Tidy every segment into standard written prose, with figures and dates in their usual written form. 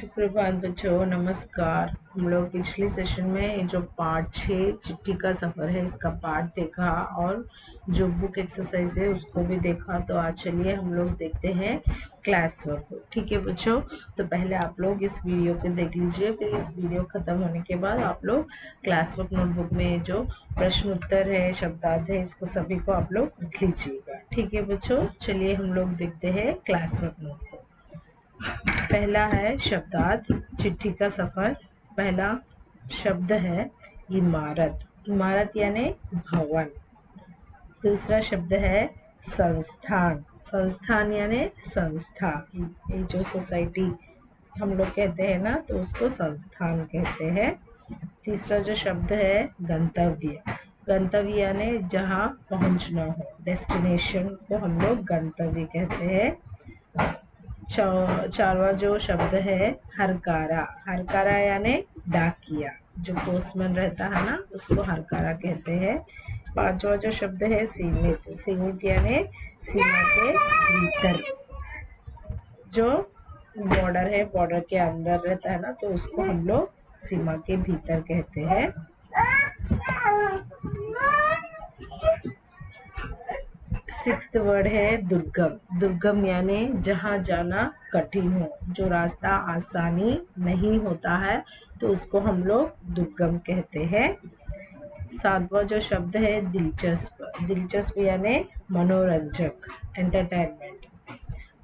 सुप्रभात बच्चों, नमस्कार। हम लोग पिछली सेशन में जो पार्ट 6 चिट्ठी का सफर है इसका पार्ट देखा और जो बुक एक्सरसाइज है उसको भी देखा। तो आज चलिए हम लोग देखते हैं क्लास वर्क। ठीक है बच्चों, तो पहले आप लोग इस वीडियो को देख लीजिए, फिर इस वीडियो खत्म होने के बाद आप लोग क्लास वर्क नोटबुक में जो प्रश्न उत्तर है, शब्दार्थ है, इसको सभी को आप लोग लिख लीजिएगा। ठीक है बच्चों, चलिए हम लोग देखते हैं क्लास वर्क नोटबुक। पहला है शब्दार्थ, चिट्ठी का सफर। पहला शब्द है इमारत। इमारत यानी भवन। दूसरा शब्द है संस्थान। संस्थान यानी संस्था। ये जो सोसाइटी हम लोग कहते हैं ना, तो उसको संस्थान कहते हैं। तीसरा जो शब्द है गंतव्य। गंतव्य यानी जहाँ पहुंचना हो, डेस्टिनेशन को हम लोग गंतव्य कहते हैं। चारवा जो शब्द है हरकारा। हरकारा यानी डाकिया, जो पोस्टमैन रहता है ना, उसको हरकारा कहते हैं। पांचवा जो शब्द है सीमित। सीमित यानी सीमा के भीतर, जो बॉर्डर है, बॉर्डर के अंदर रहता है ना, तो उसको हम लोग सीमा के भीतर कहते हैं। सिक्स्थ वर्ड है दुर्गम। दुर्गम यानी जहाँ जाना कठिन हो, जो रास्ता आसानी नहीं होता है, तो उसको हम लोग दुर्गम कहते हैं। सातवां जो शब्द है दिलचस्प। दिलचस्प यानी मनोरंजक, एंटरटेनमेंट।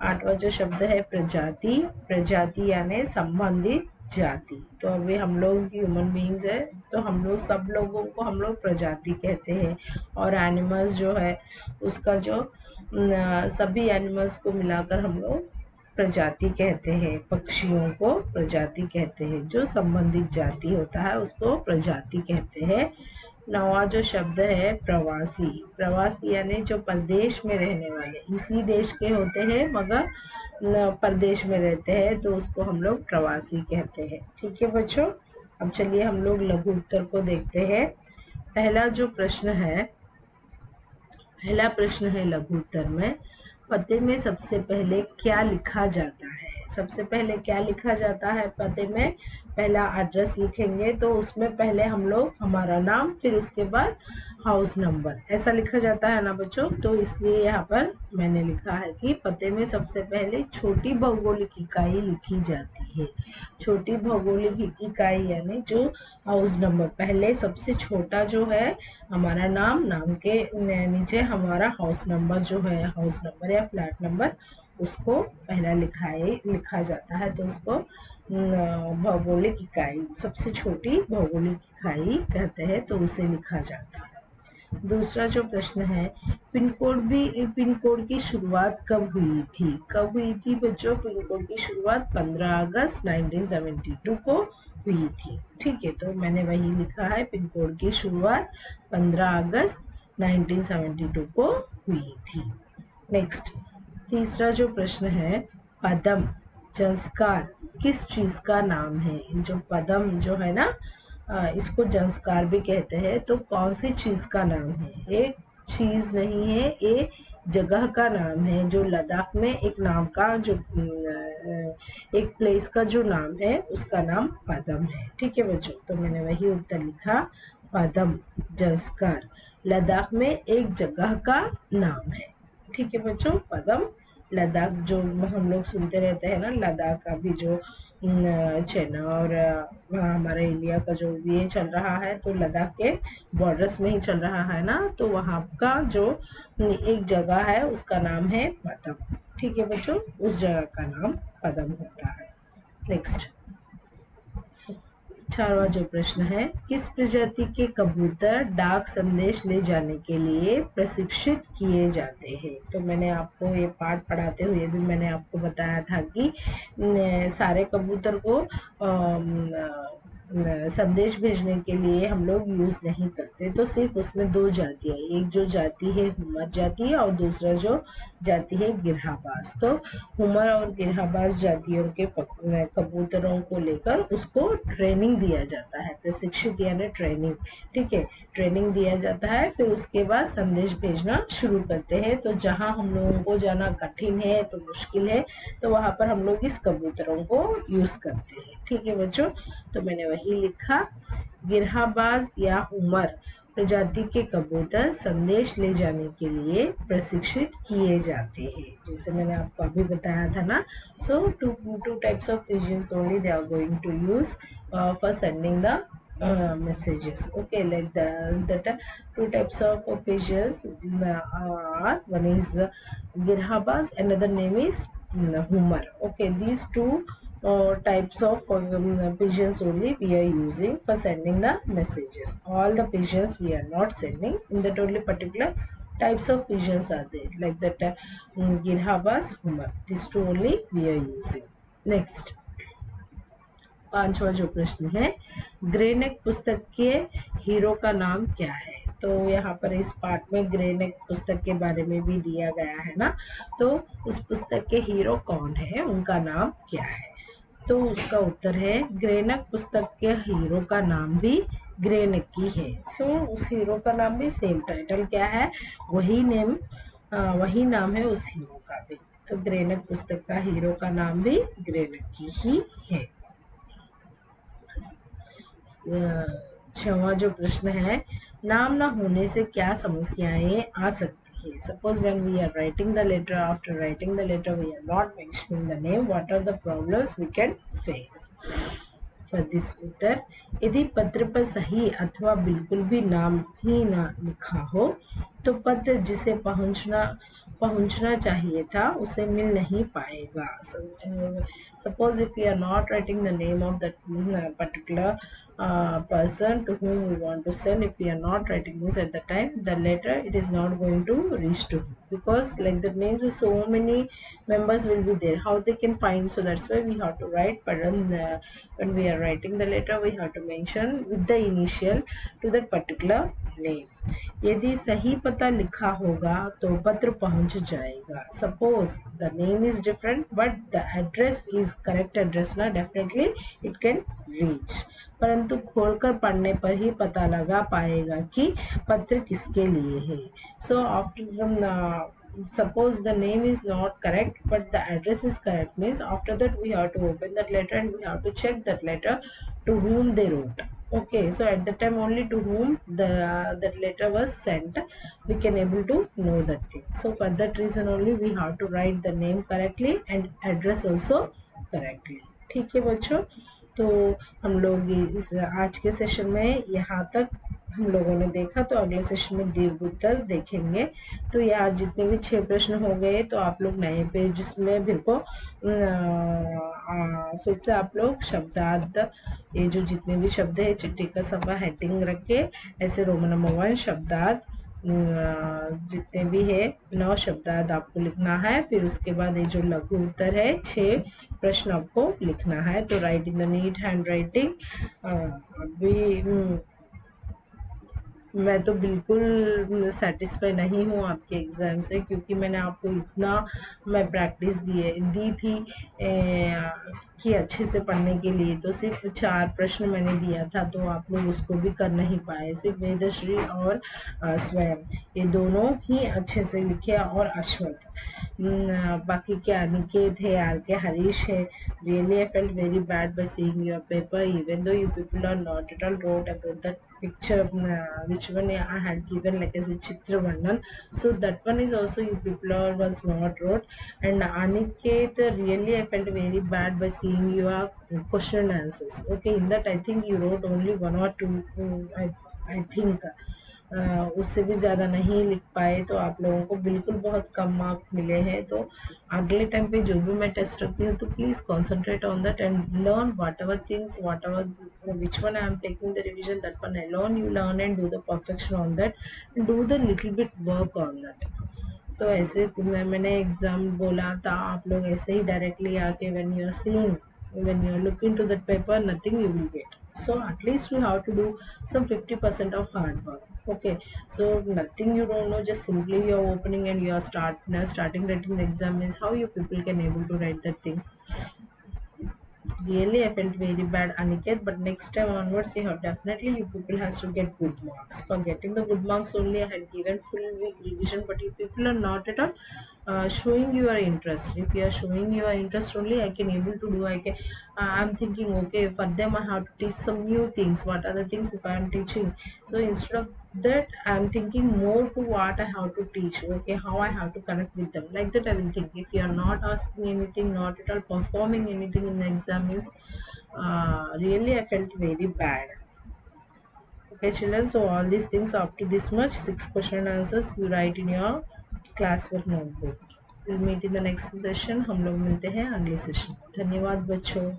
आठवां जो शब्द है प्रजाति। प्रजाति यानी संबंधित जाति। तो अभी हम लोग ह्यूमन बीइंग्स है, तो हम लोग सब लोगों को हम लोग प्रजाति कहते हैं। और एनिमल्स जो है उसका जो सभी एनिमल्स को मिलाकर हम लोग प्रजाति कहते हैं। पक्षियों को प्रजाति कहते हैं। जो संबंधित जाति होता है उसको प्रजाति कहते हैं। नवा जो शब्द है प्रवासी। प्रवासी यानी जो परदेश में रहने वाले, इसी देश के होते हैं मगर परदेश में रहते हैं, तो उसको हम लोग प्रवासी कहते हैं। ठीक है बच्चों, अब चलिए हम लोग लघु उत्तर को देखते हैं। पहला जो प्रश्न है, पहला प्रश्न है लघु उत्तर में, पते में सबसे पहले क्या लिखा जाता है। सबसे पहले क्या लिखा जाता है पते में? पहला एड्रेस लिखेंगे, तो उसमें पहले हम लोग हमारा नाम, फिर उसके बाद हाउस नंबर, ऐसा लिखा जाता है ना बच्चों। तो इसलिए यहाँ पर मैंने लिखा है कि पते में सबसे पहले छोटी भौगोलिक इकाई लिखी जाती है। छोटी भौगोलिक इकाई यानी जो हाउस नंबर, पहले सबसे छोटा जो है हमारा नाम, नाम के नीचे हमारा हाउस नंबर जो है, हाउस नंबर या फ्लैट नंबर, उसको पहला लिखा जाता है। तो उसको भौगोलिक इकाई, सबसे छोटी भौगोलिक इकाई कहते हैं, तो उसे लिखा जाता है। दूसरा जो प्रश्न है, पिन कोड की शुरुआत कब हुई थी? कब हुई थी बच्चों? पिन कोड की शुरुआत 15 अगस्त 1972 को हुई थी। ठीक है, तो मैंने वही लिखा है, पिन कोड की शुरुआत 15 अगस्त 1972 को हुई थी। नेक्स्ट, तीसरा जो प्रश्न है, पदम जंस्कार किस चीज का नाम है? जो पदम जो है ना, इसको जंस्कार भी कहते हैं। तो कौन सी चीज का नाम है? एक चीज नहीं है, ये जगह का नाम है, जो लद्दाख में एक नाम का, जो एक प्लेस का जो नाम है, उसका नाम पदम है। ठीक है बच्चों, तो मैंने वही उत्तर लिखा, पदम जंस्कार लद्दाख में एक जगह का नाम है। ठीक है बच्चों, पदम लद्दाख, जो हम लोग सुनते रहते हैं ना, लद्दाख का भी जो चाइना और हमारे इंडिया का जो ये चल रहा है, तो लद्दाख के बॉर्डर्स में ही चल रहा है ना, तो वहाँ का जो एक जगह है उसका नाम है पदम। ठीक है बच्चों, उस जगह का नाम पदम होता है। नेक्स्ट, चारवा जो प्रश्न है, किस प्रजाति के कबूतर डाक संदेश ले जाने के लिए प्रशिक्षित किए जाते हैं? तो मैंने आपको ये पाठ पढ़ाते हुए भी मैंने आपको बताया था कि सारे कबूतर को संदेश भेजने के लिए हम लोग यूज नहीं करते। तो सिर्फ उसमें दो जाति है, एक जो जाति है हुमर जाति है और दूसरा जो जाति है गिरहाबाज। तो हुमर और गिरहाबाज जातियों के कबूतरों को लेकर उसको ट्रेनिंग दिया जाता है, प्रशिक्षित यानी ट्रेनिंग। ठीक है, ट्रेनिंग दिया जाता है, फिर उसके बाद संदेश भेजना शुरू करते हैं। तो जहाँ हम लोगों को जाना कठिन है, तो मुश्किल है, तो वहां पर हम लोग इस कबूतरों को यूज करते हैं। ठीक है बच्चों, तो मैंने वही लिखा, गिरहाबाज या हुमर प्रजाति के कबूतर संदेश ले जाने के लिए प्रशिक्षित किए जाते हैं, जैसे मैंने आपको अभी बताया था ना। So two types of pigeons only they are going to use for sending the messages. Okay, like that two types of pigeons are, one is girhabas, another name is hummer. Okay, these two types of pigeons only we are using for sending the messages. All the pigeons we are not sending, in that only particular types of pigeons are there, like that girhabas, hummer, these two only we are using. Next, पांचवा जो प्रश्न है, ग्रेनेक पुस्तक के hero का नाम क्या है? तो यहाँ पर इस पार्ट में ग्रेनेक पुस्तक के बारे में भी दिया गया है ना। तो उस पुस्तक के हीरो कौन है, उनका नाम क्या है? तो उसका उत्तर है, ग्रेनेक पुस्तक के हीरो का नाम भी ग्रेनेक ही है। सो उस हीरो का नाम भी सेम, टाइटल क्या है वही नेम, वही नाम है उस हीरो का भी। तो ग्रेनेक पुस्तक का हीरो का नाम भी ग्रेनेक ही है। छवा जो प्रश्न है, नाम न होने से क्या समस्याएं आ सकती है? Suppose when we are writing the letter, after writing the letter we are not mentioning the name, what are the problems we can face? For this उत्तर, यदि पत्र पर सही अथवा बिल्कुल भी नाम ही ना लिखा हो तो पत्र जिसे पहुंचना चाहिए था उसे मिल नहीं पाएगा। Suppose if we are not writing the name of that particular person to whom we want to send, if we are not writing this at the time, the letter it is not going to reach to him, because like the names of so many members will be there, how they can find? So that's why we have to write, but when we are writing the letter we have to mention with the initial to that particular name. यदि सही पता लिखा होगा तो पत्र पहुंच जाएगा। Suppose the name is different but the address is correct address ना, डेफिनेटली इट कैन रीच, परंतु खोलकर पढ़ने पर ही पता लगा पाएगा कि पत्र किसके लिए है। So after suppose the name is not correct but the address is correct, means after that we have to open that letter and we have to check that letter to whom they wrote. Okay, so at the time only to whom that letter was sent we can able to know that thing. So for that reason only we have to write the name correctly and address also correctly. ठीक है बच्चों, तो हम लोग इस आज के session में यहाँ तक हम लोगों ने देखा, तो अगले सेशन में दीर्घ उत्तर देखेंगे। तो यहाँ जितने भी 6 प्रश्न हो गए, तो आप लोग नए पेज में फिर से आप लोग शब्दार्थ, ये जो जितने भी शब्द है चिट्ठी का सभा हेडिंग रख के ऐसे रोमन नंबर 1 शब्दार्थ जितने भी है 9 शब्दार्थ आपको लिखना है। फिर उसके बाद ये जो लघु उत्तर है 6 प्रश्न आपको लिखना है। तो write in the neat handwriting. अभी मैं तो बिल्कुल सेटिस्फाई नहीं हूँ आपके एग्ज़ाम से, क्योंकि मैंने आपको इतना मैं प्रैक्टिस दी थी कि अच्छे से पढ़ने के लिए, तो सिर्फ 4 प्रश्न मैंने दिया था, तो आप लोग उसको भी कर नहीं पाए। सिर्फ वेदश्री और स्वयं ये दोनों ही अच्छे से लिखे, और अश्वथ, बाकी के अनिकेत है, आर के हरीश है। Really I felt very bad by seeing your paper, even though you people are not at all wrote about that picture which one I had given like as a chitra varnan, so that one is also you people are was not wrote. And Aniket, really I felt very bad by seeing your question and answers. Okay, in that I think you wrote only 1 or 2, I think उससे भी ज़्यादा नहीं लिख पाए, तो आप लोगों को बिल्कुल बहुत कम मार्क मिले हैं। तो अगले टाइम पे जो भी मैं टेस्ट रखती हूँ, तो please concentrate on that and learn what ever things, what ever which one I am taking the revision, that one alone you learn and do the perfection on that and do the little bit work on that. तो ऐसे मैंने exam बोला था, आप लोग ऐसे ही directly आके when you are seeing, when you are looking to that paper, nothing you will get. So at least you have to do some 50% of hard work. Okay, so nothing you don't know, just simply you're opening and you're starting writing the exam is how you people can able to write that thing. Really, I felt very bad, Aniket. But next time onwards, you have definitely you people has to get good marks. For getting the good marks only, I had given full week revision, but you people are not at all showing your interest. If you are showing your interest only, I can able to do. I can. I'm thinking, okay, for them I have to teach some new things. What are the things if I am teaching? So instead of that, I'm thinking more to what I have to teach. Okay, how I have to connect with them. Like that, I will think. If you are not asking anything, not at all performing anything in the exam, is really I felt very bad. Okay, children. So all these things up to this much, 6 question and answers you write in your classwork notebook. We'll meet in the next session. हम लोग मिलते हैं अगले session. धन्यवाद बच्चों.